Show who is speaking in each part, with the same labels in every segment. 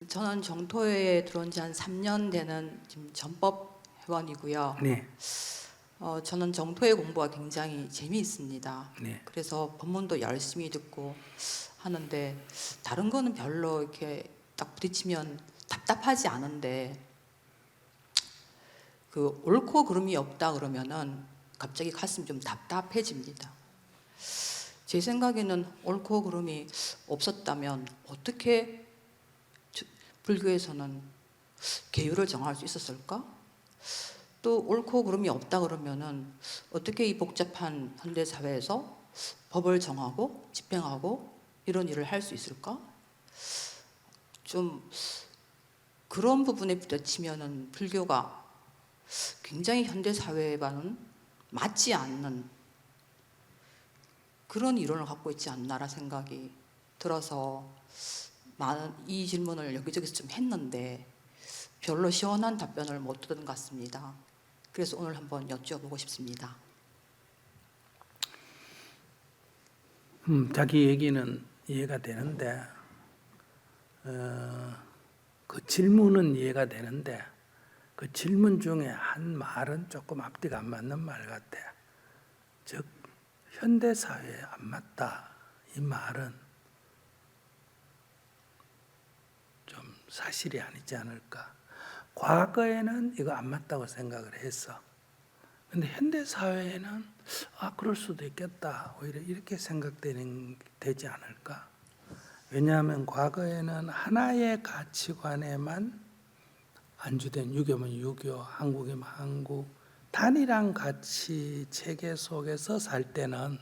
Speaker 1: 저는 정토에 들어온 지 한 3년 되는 지금 전법 회원이고요.
Speaker 2: 네.
Speaker 1: 저는 정토회 공부가 굉장히 재미있습니다.
Speaker 2: 네.
Speaker 1: 그래서 법문도 열심히 듣고 하는데 다른 거는 별로 이렇게 딱 부딪히면 답답하지 않은데 그 옳고 그름이 없다 그러면은 갑자기 가슴이 좀 답답해집니다. 제 생각에는 옳고 그름이 없었다면 어떻게 불교에서는 계율을 정할 수 있었을까? 또 옳고 그름이 없다 그러면은 어떻게 이 복잡한 현대 사회에서 법을 정하고 집행하고 이런 일을 할 수 있을까? 좀 그런 부분에 부딪히면은 불교가 굉장히 현대 사회와는 맞지 않는 그런 이론을 갖고 있지 않나라 생각이 들어서 많은 이 질문을 여기저기서 좀 했는데 별로 시원한 답변을 못 듣은 것 같습니다. 그래서 오늘 한번 여쭤보고 싶습니다.
Speaker 2: 자기 얘기는 이해가 되는데 그 질문은 이해가 되는데 그 질문 중에 한 말은 조금 앞뒤가 안 맞는 말 같아. 즉 현대 사회에 안 맞다. 이 말은 좀 사실이 아니지 않을까. 과거에는 이거 안 맞다고 생각을 했어. 근데 현대 사회에는 그럴 수도 있겠다. 오히려 이렇게 생각되지 않을까? 왜냐하면 과거에는 하나의 가치관에만 안주된 유교면 유교, 한국이면 한국, 단일한 가치 체계 속에서 살 때는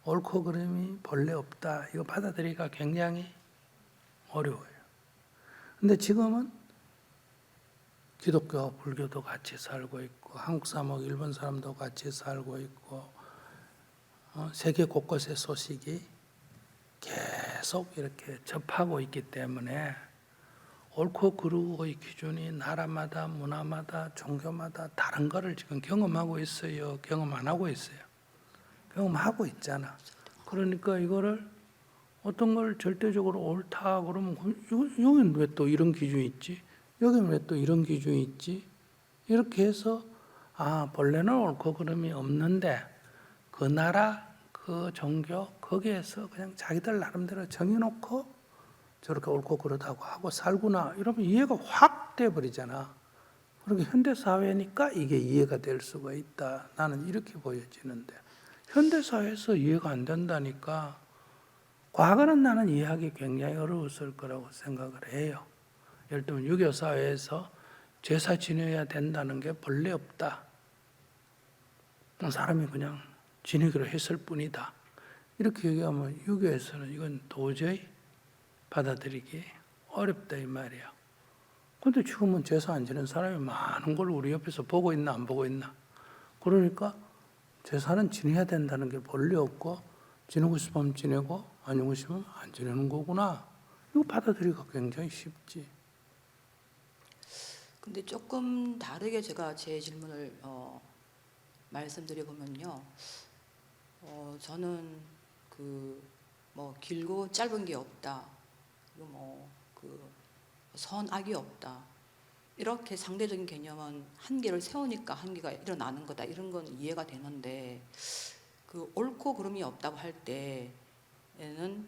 Speaker 2: 옳고 그름이 본래 없다. 이거 받아들이기가 굉장히 어려워요. 근데 지금은 기독교와 불교도 같이 살고 있고 한국 사람하고 일본 사람도 같이 살고 있고 세계 곳곳의 소식이 계속 이렇게 접하고 있기 때문에 옳고 그르고의 기준이 나라마다 문화마다 종교마다 다른 거를 지금 경험하고 있어요. 경험 안 하고 있어요. 경험하고 있잖아. 그러니까 이거를 어떤 걸 절대적으로 옳다 그러면 여기는 왜 또 이런 기준이 있지? 여기는 왜 또 이런 기준이 있지? 이렇게 해서 본래는 옳고 그름이 없는데 그 나라, 그 종교 거기에서 그냥 자기들 나름대로 정해놓고 저렇게 옳고 그르다고 하고 살구나 이러면 이해가 확 돼버리잖아. 그러니까 현대사회니까 이게 이해가 될 수가 있다. 나는 이렇게 보여지는데 현대사회에서 이해가 안 된다니까 과거는 나는 이해하기 굉장히 어려웠을 거라고 생각을 해요. 예를 들면 유교사회에서 제사 지내야 된다는 게 본래 없다. 사람이 그냥 지내기로 했을 뿐이다. 이렇게 얘기하면 유교에서는 이건 도저히 받아들이기 어렵다 이 말이야. 근데 지금은 제사 안 지내는 사람이 많은 걸 우리 옆에서 보고 있나 안 보고 있나. 그러니까 제사는 지내야 된다는 게 본래 없고 지내고 싶으면 지내고 안 지내고 싶으면 안 지내는 거구나. 이거 받아들이기가 굉장히 쉽지.
Speaker 1: 근데 조금 다르게 제가 제 질문을 말씀드려보면요. 저는 길고 짧은 게 없다. 그리고 선악이 없다. 이렇게 상대적인 개념은 한계를 세우니까 한계가 일어나는 거다. 이런 건 이해가 되는데 그 옳고 그름이 없다고 할 때에는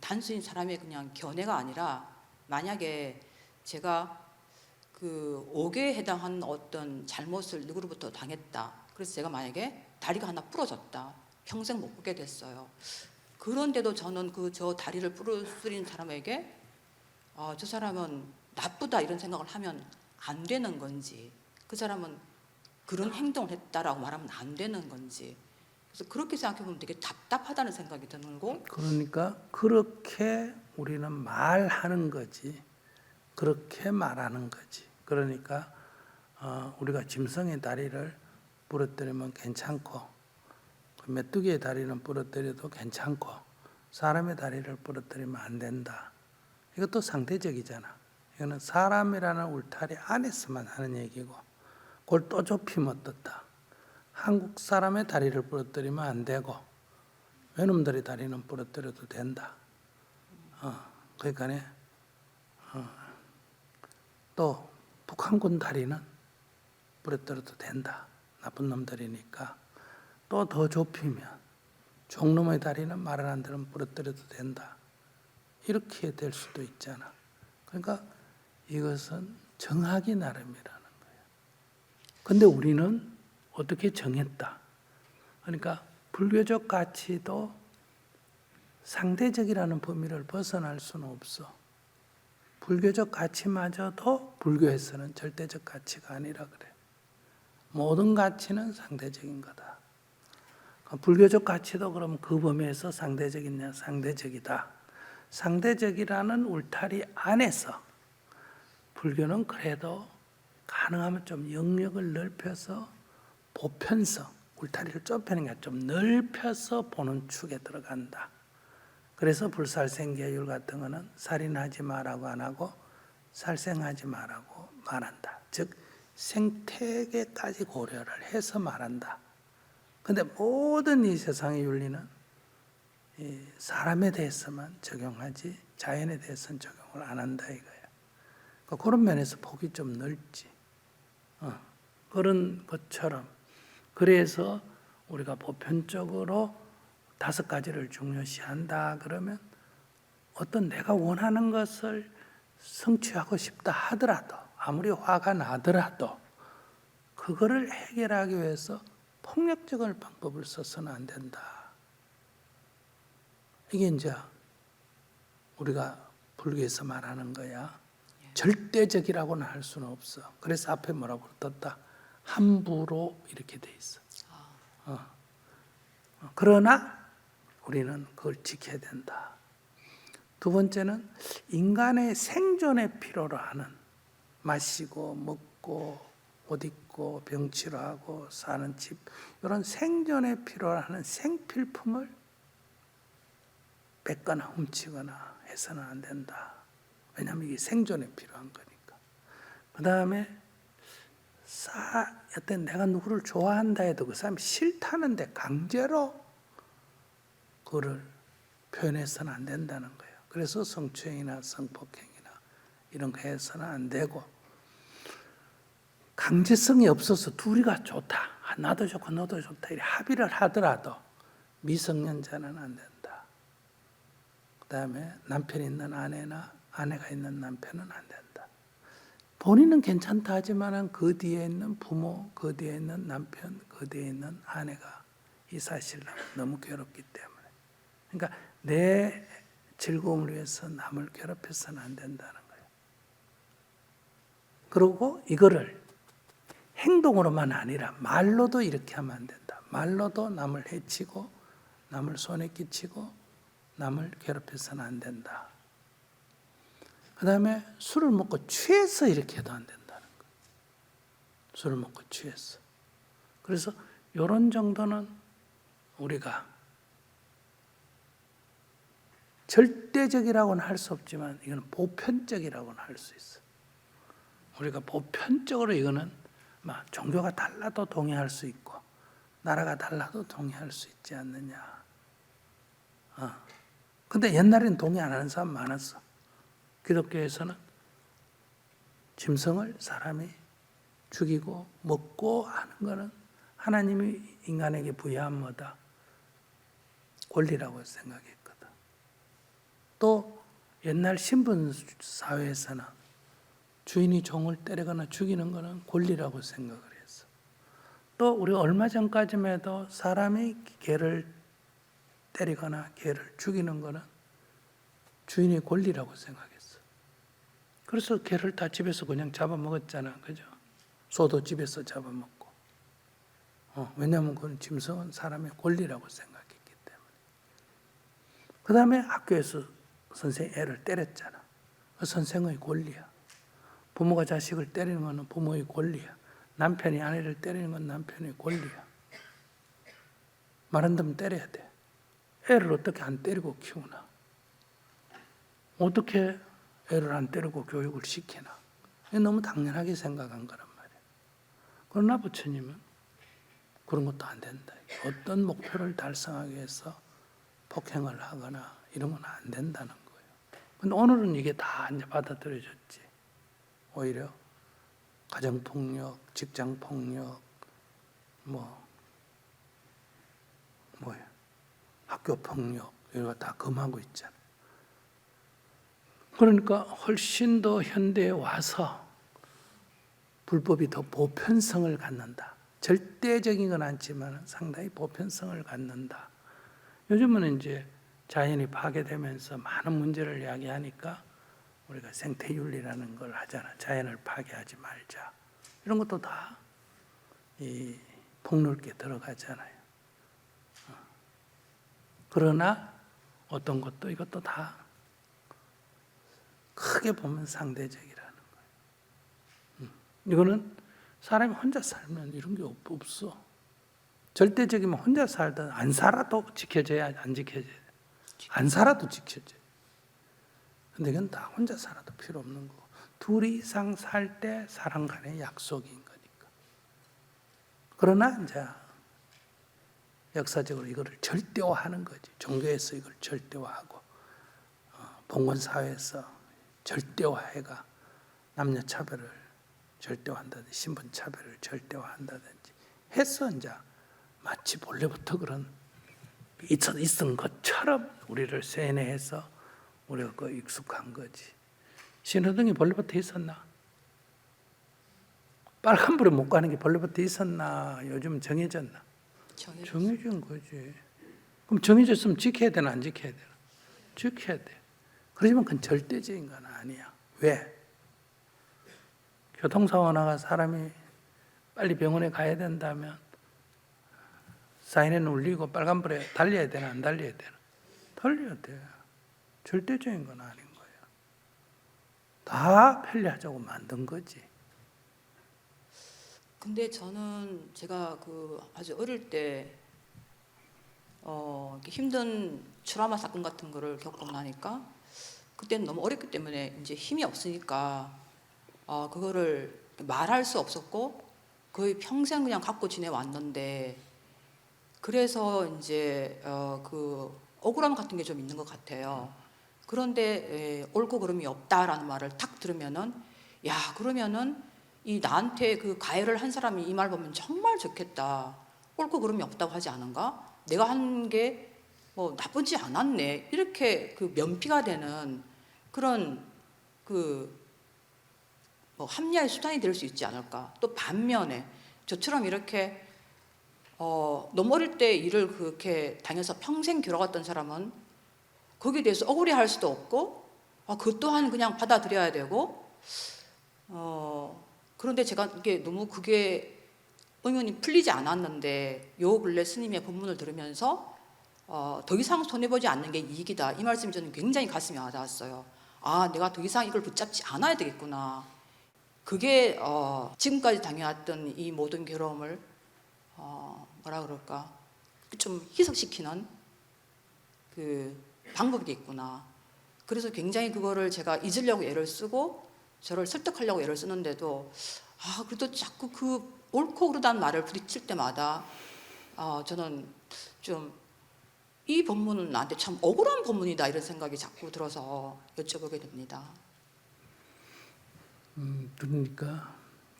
Speaker 1: 단순히 사람의 그냥 견해가 아니라 만약에 제가 그 옥에 해당하는 어떤 잘못을 누구로부터 당했다. 그래서 제가 만약에 다리가 하나 부러졌다. 평생 못 걷게 됐어요. 그런데도 저는 저 다리를 부러뜨린 사람에게 저 사람은 나쁘다 이런 생각을 하면 안 되는 건지, 그 사람은 그런 행동을 했다라고 말하면 안 되는 건지, 그래서 그렇게 생각해보면 되게 답답하다는 생각이 드는 거.
Speaker 2: 그러니까 그렇게 우리는 말하는 거지. 그렇게 말하는 거지. 그러니까 우리가 짐승의 다리를 부러뜨리면 괜찮고 메뚜기의 다리는 부러뜨려도 괜찮고 사람의 다리를 부러뜨리면 안 된다. 이것도 상대적이잖아. 이거는 사람이라는 울타리 안에서만 하는 얘기고 그걸 또 좁히면 어떻다. 한국 사람의 다리를 부러뜨리면 안 되고 외놈들의 다리는 부러뜨려도 된다. 그러니까 또 북한군 다리는 부러뜨려도 된다. 나쁜 놈들이니까. 또 더 좁히면 종놈의 다리는 말을 안 들으면 부러뜨려도 된다. 이렇게 될 수도 있잖아. 그러니까 이것은 정하기 나름이라는 거예요. 근데 우리는 어떻게 정했다. 그러니까 불교적 가치도 상대적이라는 범위를 벗어날 수는 없어. 불교적 가치마저도 불교에서는 절대적 가치가 아니라 그래. 모든 가치는 상대적인 거다. 불교적 가치도 그럼 그 범위에서 상대적이냐? 상대적이다. 상대적이라는 울타리 안에서 불교는 그래도 가능하면 좀 영역을 넓혀서 보편성, 울타리를 좁히는 게 좀 넓혀서 보는 축에 들어간다. 그래서 불살생계율 같은 거는 살인하지 마라고 안 하고 살생하지 마라고 말한다. 즉 생태계까지 고려를 해서 말한다. 근데 모든 이 세상의 윤리는 이 사람에 대해서만 적용하지 자연에 대해서는 적용을 안 한다 이거야. 그러니까 그런 면에서 폭이 좀 넓지. 그런 것처럼 그래서 우리가 보편적으로 5가지를 중요시한다 그러면 어떤 내가 원하는 것을 성취하고 싶다 하더라도 아무리 화가 나더라도 그거를 해결하기 위해서 폭력적인 방법을 써서는 안 된다. 이게 이제 우리가 불교에서 말하는 거야. 절대적이라고는 할 수는 없어. 그래서 앞에 뭐라고 떴다? 함부로 이렇게 돼 있어. 그러나 우리는 그걸 지켜야 된다. 두 번째는 인간의 생존에 필요로 하는 마시고 먹고 옷 입고 병치료하고 사는 집 이런 생존에 필요로 하는 생필품을 뺏거나 훔치거나 해서는 안 된다. 왜냐하면 이게 생존에 필요한 거니까. 그 다음에 여튼 내가 누구를 좋아한다 해도 그 사람이 싫다는데 강제로 그거를 표현해서는 안 된다는 거예요. 그래서 성추행이나 성폭행이나 이런 거 해서는 안 되고 강제성이 없어서 둘이가 좋다. 나도 좋고 너도 좋다. 이렇게 합의를 하더라도 미성년자는 안 된다. 그 다음에 남편 있는 아내나 아내가 있는 남편은 안 된다. 본인은 괜찮다 하지만 그 뒤에 있는 부모, 그 뒤에 있는 남편, 그 뒤에 있는 아내가 이 사실을 너무 괴롭기 때문에. 그러니까 내 즐거움을 위해서 남을 괴롭혀서는 안 된다는 거예요. 그리고 이거를 행동으로만 아니라 말로도 이렇게 하면 안 된다. 말로도 남을 해치고 남을 손에 끼치고 남을 괴롭혀서는 안 된다. 그 다음에 술을 먹고 취해서 이렇게 해도 안 된다는 거예요. 술을 먹고 취해서. 그래서 이런 정도는 우리가 절대적이라고는 할 수 없지만 이건 보편적이라고는 할 수 있어. 우리가 보편적으로 이거는 종교가 달라도 동의할 수 있고 나라가 달라도 동의할 수 있지 않느냐. 근데 옛날에는 동의 안 하는 사람 많았어. 기독교에서는 짐승을 사람이 죽이고 먹고 하는 거는 하나님이 인간에게 부여한 뭐다? 권리라고 생각했거든. 또 옛날 신분 사회에서는 주인이 종을 때리거나 죽이는 거는 권리라고 생각을 했어. 또 우리가 얼마 전까지만 해도 사람이 개를 때리거나 개를 죽이는 거는 주인의 권리라고 생각했어. 그래서 개를 다 집에서 그냥 잡아먹었잖아. 그죠? 소도 집에서 잡아먹고. 왜냐하면 그건 짐승은 사람의 권리라고 생각했기 때문에. 그 다음에 학교에서 선생이 애를 때렸잖아. 그 선생의 권리야. 부모가 자식을 때리는 건 부모의 권리야. 남편이 아내를 때리는 건 남편의 권리야. 말 안 듣으면 때려야 돼. 애를 어떻게 안 때리고 키우나? 어떻게 애를 안 때리고 교육을 시키나? 너무 당연하게 생각한 거란 말이야. 그러나 부처님은 그런 것도 안 된다. 어떤 목표를 달성하기 위해서 폭행을 하거나 이런 건 안 된다는 거예요. 근데 오늘은 이게 다 이제 받아들여졌지. 오히려 가정폭력, 직장폭력, 뭐야, 학교폭력, 이런 거 다 금하고 있잖아. 그러니까 훨씬 더 현대에 와서 불법이 더 보편성을 갖는다. 절대적인 건 않지만 상당히 보편성을 갖는다. 요즘은 이제 자연이 파괴되면서 많은 문제를 이야기하니까 우리가 생태윤리라는 걸 하잖아. 자연을 파괴하지 말자. 이런 것도 다 이 폭넓게 들어가잖아요. 그러나 어떤 것도 이것도 다 크게 보면 상대적이라는 거예요. 이거는 사람이 혼자 살면 이런 게 없어. 절대적이면 혼자 살든 안 살아도 지켜져야 안 지켜져야 돼. 안 살아도 지켜져요. 근데 이건 다 혼자 살아도 필요 없는 거고, 둘 이상 살 때 사람 간의 약속인 거니까. 그러나 이제 역사적으로 이거를 절대화하는 거지. 종교에서 이걸 절대화하고, 봉건사회에서 절대화해가 남녀 차별을 절대화한다든지 신분 차별을 절대화한다든지 해서 이제 마치 본래부터 그런 있었던 것처럼 우리를 세뇌해서 우리가 그 익숙한 거지. 신호등이 본래부터 있었나? 빨간불에 못 가는 게 본래부터 있었나? 요즘 정해졌나? 정해진 거지. 그럼 정해졌으면 지켜야 되나 안 지켜야 되나? 지켜야 돼. 그렇지만 그건 절대적인 건 아니야. 왜? 교통사고 나가 사람이 빨리 병원에 가야 된다면 사이렌 울리고 빨간불에 달려야 되나 안 달려야 되나? 달려야 돼. 절대적인 건 아닌 거야. 다 편리하자고 만든 거지.
Speaker 1: 근데 저는 제가 아주 어릴 때 이렇게 힘든 트라우마 사건 같은 거를 겪고 나니까 그때는 너무 어렸기 때문에 이제 힘이 없으니까 그거를 말할 수 없었고 거의 평생 그냥 갖고 지내왔는데, 그래서 이제 그 억울함 같은 게 좀 있는 것 같아요. 그런데 옳고 그름이 없다라는 말을 탁 들으면은, 야, 그러면은 이 나한테 그 가해를 한 사람이 이 말 보면 정말 좋겠다. 옳고 그름이 없다고 하지 않은가? 내가 한 게 뭐 나쁘지 않았네. 이렇게 그 면피가 되는 그런 뭐 합리화의 수단이 될 수 있지 않을까? 또 반면에 저처럼 이렇게 너무 어릴 때 일을 그렇게 다녀서 평생 겪어왔던 사람은 거기에 대해서 억울해할 수도 없고, 그 또한 그냥 받아들여야 되고, 그런데 제가 이게 너무 그게 의문이 풀리지 않았는데, 요 근래 스님의 본문을 들으면서 더 이상 손해보지 않는 게 이익이다, 이 말씀이 저는 굉장히 가슴에 와닿았어요. 내가 더 이상 이걸 붙잡지 않아야 되겠구나. 그게 지금까지 당해왔던 이 모든 괴로움을 뭐라 그럴까, 좀 희석시키는 그 방법이겠구나. 그래서 굉장히 그거를 제가 잊으려고 애를 쓰고 저를 설득하려고 애를 쓰는데도 그래도 자꾸 그 옳고 그르다는 말을 부딪힐 때마다 저는 좀 이 본문은 나한테 참 억울한 본문이다, 이런 생각이 자꾸 들어서 여쭤보게 됩니다.
Speaker 2: 그러니까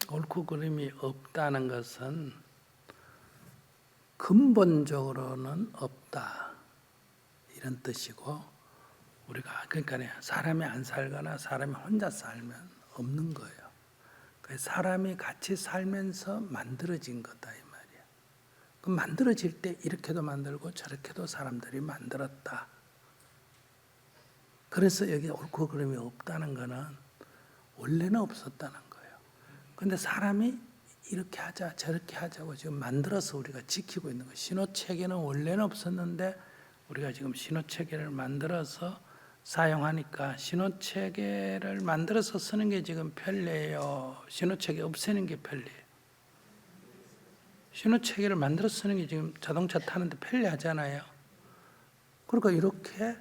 Speaker 2: 옳고 그름이 없다는 것은 근본적으로는 없다, 이런 뜻이고, 우리가 그러니까 사람이 안 살거나 사람이 혼자 살면 없는 거예요. 사람이 같이 살면서 만들어진 거다, 이 말이야. 그럼 만들어질 때 이렇게도 만들고 저렇게도 사람들이 만들었다. 그래서 여기 옳고 그름이 없다는 거는 원래는 없었다는 거예요. 근데 사람이 이렇게 하자 저렇게 하자고 지금 만들어서 우리가 지키고 있는 거예요. 신호체계는 원래는 없었는데 우리가 지금 신호체계를 만들어서 사용하니까, 신호체계를 만들어서 쓰는 게 지금 편리해요? 신호체계 없애는 게 편리해요? 신호체계를 만들어서 쓰는 게 지금 자동차 타는데 편리하잖아요. 그러니까 이렇게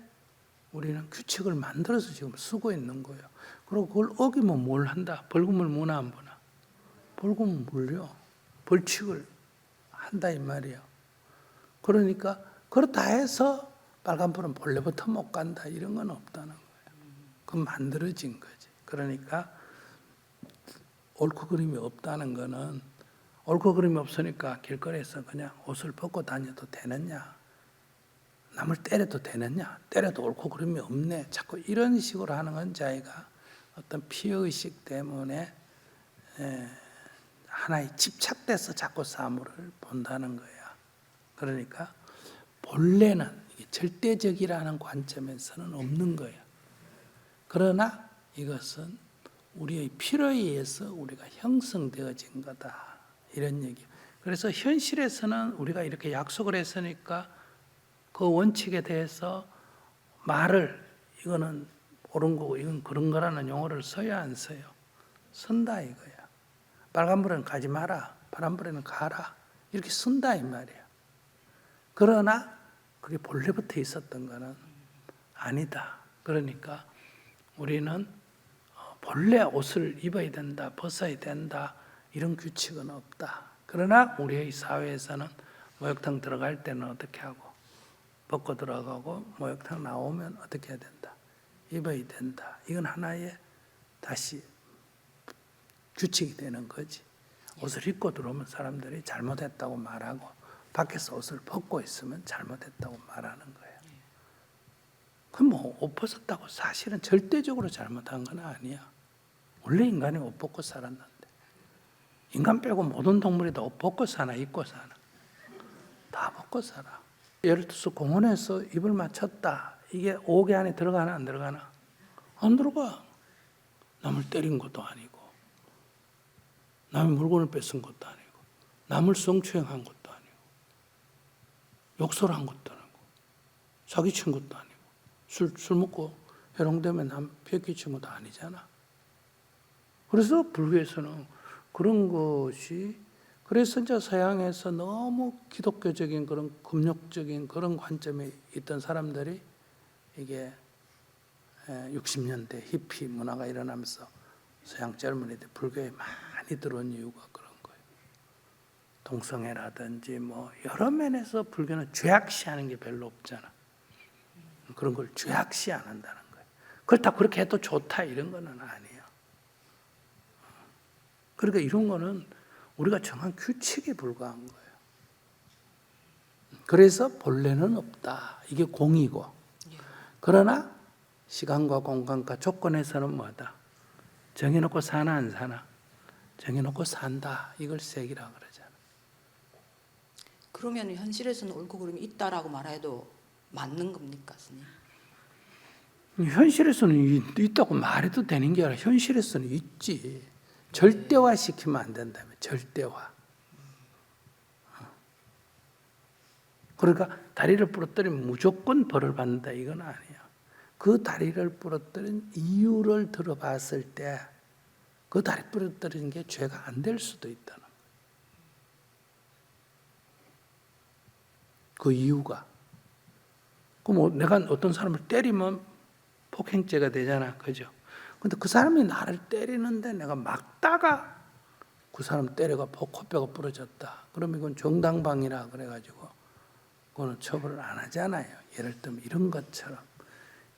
Speaker 2: 우리는 규칙을 만들어서 지금 쓰고 있는 거예요. 그리고 그걸 어기면 뭘 한다? 벌금을 무나 안 무나? 벌금을 물려. 벌칙을 한다, 이 말이에요. 그러니까 그렇다 해서 빨간불은 본래부터 못 간다, 이런 건 없다는 거예요. 그건 만들어진 거지. 그러니까 옳고 그름이 없다는 거는 옳고 그름이 없으니까 길거리에서 그냥 옷을 벗고 다녀도 되느냐? 남을 때려도 되느냐? 때려도 옳고 그름이 없네. 자꾸 이런 식으로 하는 건 자기가 어떤 피해의식 때문에 하나에 집착돼서 자꾸 사물을 본다는 거야. 그러니까 본래는 절대적이라는 관점에서는 없는 거야. 그러나 이것은 우리의 필요에 의해서 우리가 형성되어진 거다. 이런 얘기. 그래서 현실에서는 우리가 이렇게 약속을 했으니까 그 원칙에 대해서 말을 이거는 옳은 거고 이건 그런 거라는 용어를 써야 안 써요? 쓴다 이거야. 빨간불에는 가지 마라. 파란불에는 가라. 이렇게 쓴다 이 말이야. 그러나 그게 본래부터 있었던 거는 아니다. 그러니까 우리는 본래 옷을 입어야 된다, 벗어야 된다 이런 규칙은 없다. 그러나 우리의 사회에서는 목욕탕 들어갈 때는 어떻게 하고 벗고 들어가고 목욕탕 나오면 어떻게 해야 된다. 입어야 된다. 이건 하나의 다시 규칙이 되는 거지. 옷을 입고 들어오면 사람들이 잘못했다고 말하고 밖에서 옷을 벗고 있으면 잘못했다고 말하는 거예요. 그럼 뭐 옷 벗었다고 사실은 절대적으로 잘못한 건 아니야. 원래 인간이 옷 벗고 살았는데 인간 빼고 모든 동물이 다 옷 벗고 사나 입고 사나 다 벗고 살아. 예를 들어서 공원에서 입을 맞췄다. 이게 옥의 안에 들어가나 안 들어가나? 안 들어가. 남을 때린 것도 아니고 남의 물건을 뺏은 것도 아니고 남을 성추행한 것도 아니고 욕설한 것도 아니고 사기친 것도 아니고 술 먹고 해롱되면 남 피해 끼친 것도 아니잖아. 그래서 불교에서는 그런 것이 그래서 이제 서양에서 너무 기독교적인 그런 금욕적인 그런 관점에 있던 사람들이 이게 60년대 히피 문화가 일어나면서 서양 젊은이들 불교에 많이 들어온 이유가 그런 거예요. 동성애라든지 뭐 여러 면에서 불교는 죄악시하는 게 별로 없잖아. 그런 걸 죄악시 안 한다는 거예요. 그렇다고 그렇게 해도 좋다 이런 거는 아니에요. 그러니까 이런 거는 우리가 정한 규칙에 불과한 거예요. 그래서 본래는 없다. 이게 공이고. 그러나 시간과 공간과 조건에서는 뭐다? 정해놓고 사나 안 사나? 정해놓고 산다. 이걸 색이라고 그러잖아.
Speaker 1: 그러면 현실에서는 옳고 그름이 있다라고 말해도 맞는 겁니까, 스님?
Speaker 2: 현실에서는 있다고 말해도 되는 게 아니라 현실에서는 있지. 절대화 시키면 안 된다며. 절대화. 그러니까 다리를 부러뜨리면 무조건 벌을 받는다. 이건 아니야. 그 다리를 부러뜨린 이유를 들어봤을 때 그 다리 부러뜨리는 게 죄가 안 될 수도 있다는 거예요. 그 이유가. 그럼 내가 어떤 사람을 때리면 폭행죄가 되잖아. 그죠? 근데 그 사람이 나를 때리는데 내가 막다가 그 사람 때려가 코뼈가 부러졌다. 그러면 이건 정당방위라 그래가지고 그거는 처벌을 안 하잖아요. 예를 들면 이런 것처럼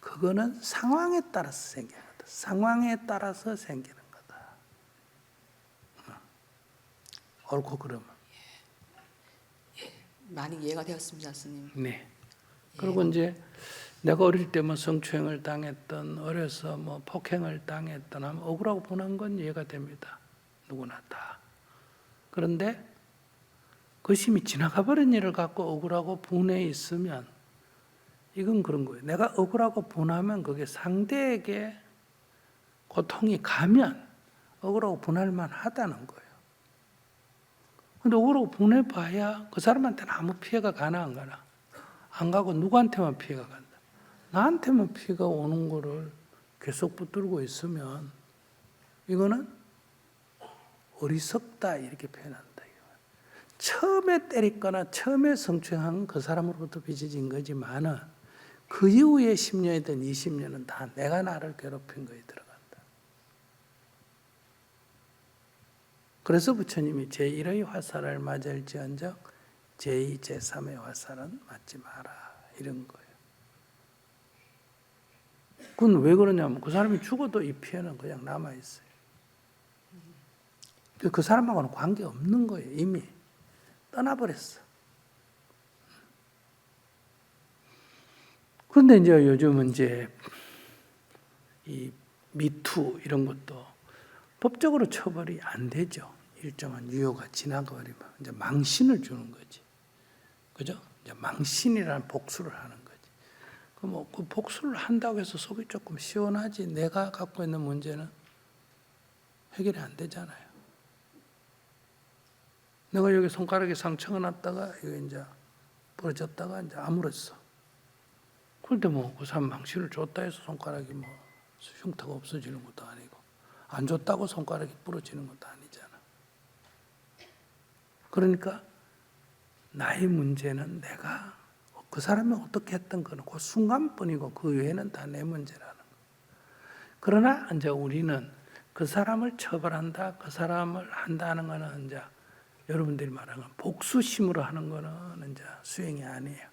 Speaker 2: 그거는 상황에 따라서 생기는 거다. 상황에 따라서 생기는 거다. 옳고 그름은.
Speaker 1: 많이 이해가 되었습니다, 스님.
Speaker 2: 네. 그리고 이제 내가 어릴 때 뭐 성추행을 당했던 어려서 뭐 폭행을 당했던 하면 억울하고 분한 건 이해가 됩니다. 누구나 다. 그런데 그 심이 지나가 버린 일을 갖고 억울하고 분해 있으면 이건 그런 거예요. 내가 억울하고 분하면 그게 상대에게 고통이 가면 억울하고 분할 만하다는 거예요. 근데 억울하고 분해봐야 그 사람한테는 아무 피해가 가나 안 가나? 안 가고 누구한테만 피해가 간다. 나한테만 피해가 오는 거를 계속 붙들고 있으면 이거는 어리석다 이렇게 표현한다. 처음에 때렸거나 처음에 성추행한 그 사람으로부터 빚어진 거지만은 그 이후에 10년이든 20년은 다 내가 나를 괴롭힌 거에 들어간다. 그래서 부처님이 제1의 화살을 맞을지언정 제2, 제3의 화살은 맞지 마라 이런 거예요. 그건 왜 그러냐면 그 사람이 죽어도 이 피해는 그냥 남아있어요. 그 사람하고는 관계없는 거예요. 이미 떠나버렸어. 그런데 이제 요즘은 이제 이 미투 이런 것도 법적으로 처벌이 안 되죠. 일정한 유효가 지나가버리면 이제 망신을 주는 거지. 그죠? 이제 망신이라는 복수를 하는 거지. 그 복수를 한다고 해서 속이 조금 시원하지. 내가 갖고 있는 문제는 해결이 안 되잖아요. 내가 여기 손가락에 상처가 났다가 이거 이제 부러졌다가 이제 아물었어. 그런데 뭐 그 사람 망신을 줬다 해서 손가락이 뭐 흉터가 없어지는 것도 아니고 안 줬다고 손가락이 부러지는 것도 아니잖아. 그러니까 나의 문제는 내가 그 사람이 어떻게 했던 거는 그 순간뿐이고 그 외에는 다 내 문제라는 거. 그러나 이제 우리는 그 사람을 처벌한다, 그 사람을 한다는 거는 이제 여러분들이 말하는 복수심으로 하는 거는 이제 수행이 아니에요.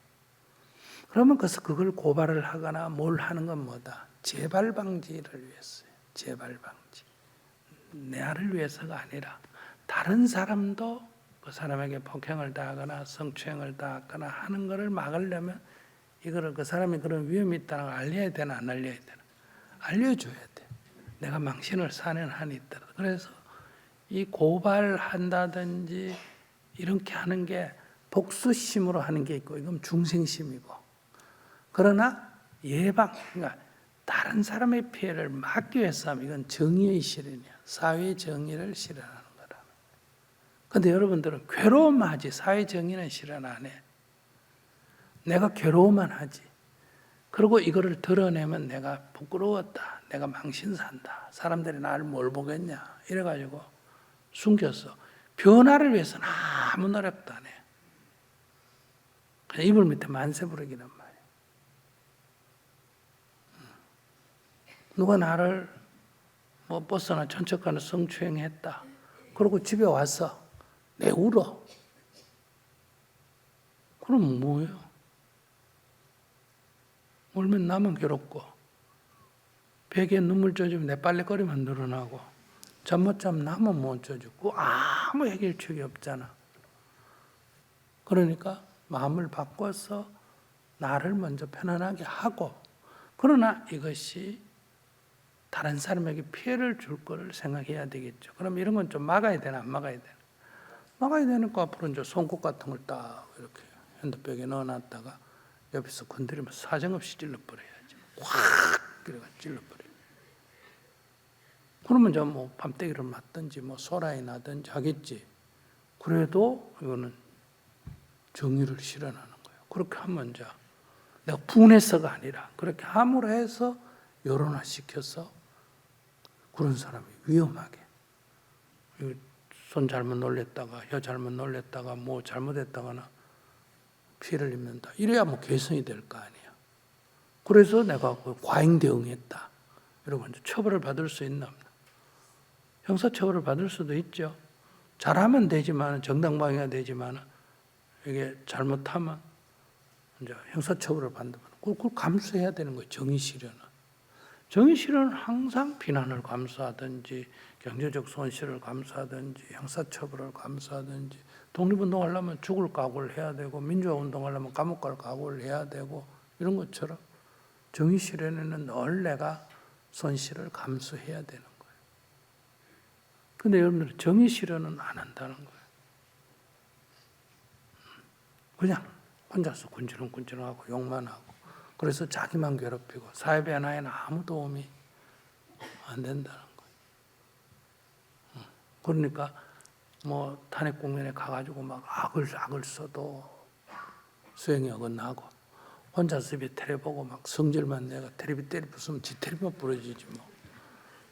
Speaker 2: 그러면 그걸 고발을 하거나 뭘 하는 건 뭐다? 재발 방지를 위해서요. 재발 방지. 나를 위해서가 아니라 다른 사람도 그 사람에게 폭행을 당하거나 성추행을 당하거나 하는 것을 막으려면 이거를 그 사람이 그런 위험이 있다는 걸 알려야 되나 안 알려야 되나? 알려줘야 돼. 내가 망신을 사는 한이 있더라도. 그래서 이 고발한다든지 이렇게 하는 게 복수심으로 하는 게 있고 이건 중생심이고, 그러나 예방, 그러니까 다른 사람의 피해를 막기 위해서 하면 이건 정의의 실현이야. 사회의 정의를 실현하는 거라. 그런데 여러분들은 괴로움만 하지 사회 정의는 실현 안 해. 내가 괴로움만 하지. 그리고 이거를 드러내면 내가 부끄러웠다. 내가 망신산다. 사람들이 나를 뭘 보겠냐. 이래가지고 숨겼어. 변화를 위해서는 아무 노력도 안 해. 그냥 이불 밑에 만세 부르기란 말이야. 누가 나를 뭐 버스나 전철가는 성추행했다. 그러고 집에 와서 내 울어. 그럼 뭐예요? 울면 나만 괴롭고 베개에 눈물 젖으면 내 빨래거리만 늘어나고 잠 못 자면 나만 못 젖고 아무 해결책이 없잖아. 그러니까 마음을 바꿔서 나를 먼저 편안하게 하고, 그러나 이것이 다른 사람에게 피해를 줄 거를 생각해야 되겠죠. 그럼 이런 건 좀 막아야 되나 안 막아야 되나? 막아야 되니까 앞으로 이제 송곳 같은 걸 딱 이렇게 핸드백에 넣어놨다가 옆에서 건드리면 사정없이 찔러버려야지. 확 그래가 찔러버려. 그러면 이제 뭐 밤때기를 맞든지 뭐 소라이 나든지 하겠지. 그래도 이거는 정의를 실현하는 거예요. 그렇게 하면 이제 내가 분해서가 아니라 그렇게 함으로 해서 여론화시켜서 그런 사람이 위험하게 손 잘못 놀랬다가 혀 잘못 놀랬다가 뭐 잘못했다거나 피해를 입는다. 이래야 뭐 개선이 될 거 아니에요. 그래서 내가 과잉 대응했다. 이러고 이제 처벌을 받을 수 있나 없나? 형사처벌을 받을 수도 있죠. 잘하면 되지만 정당방위가 되지만 이게 잘못하면 이제 형사처벌을 받는 그걸 감수해야 되는 거예요. 정의 실현은. 정의 실현은 항상 비난을 감수하든지 경제적 손실을 감수하든지 형사처벌을 감수하든지 독립운동하려면 죽을 각오를 해야 되고 민주화운동하려면 감옥 갈 각오를 해야 되고 이런 것처럼 정의 실현에는 늘 내가 손실을 감수해야 되는 거예요. 그런데 여러분들은 정의 실현은 안 한다는 거예요. 그냥 혼자서 군지렁군지렁하고 욕만 하고 그래서 자기만 괴롭히고 사회 변화에는 아무 도움이 안 된다는 거예요. 그러니까 뭐 탄핵 국면에 가가지고 막 악을 써도 수행이 어긋나고 혼자서 입에 테레 보고 막 성질만 내가 테레비 때리 부수면 지 테레비만 부러지지 뭐.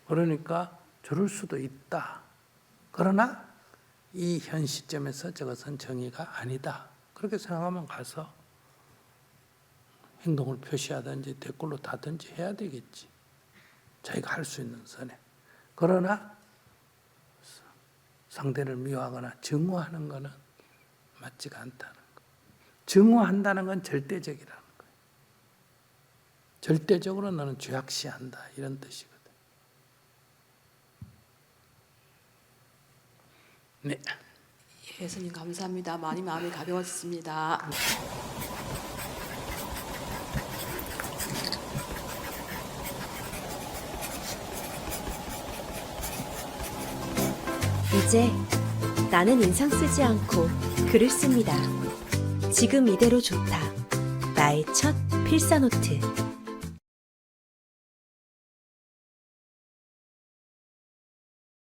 Speaker 2: 그러니까 저럴 수도 있다. 그러나 이 현 시점에서 저것은 정의가 아니다. 그렇게 생각하면 가서 행동을 표시하든지 댓글로 다든지 해야 되겠지. 자기가 할 수 있는 선에. 그러나 상대를 미워하거나 증오하는 것은 맞지가 않다는 거. 증오한다는 건 절대적이라는 거예요. 절대적으로 너는 죄악시한다 이런 뜻이거든. 네.
Speaker 1: 예수님 감사합니다. 많이 마음이 가벼워졌습니다.
Speaker 3: 이제 나는 인상 쓰지 않고 글을 씁니다. 지금 이대로 좋다. 나의 첫 필사노트.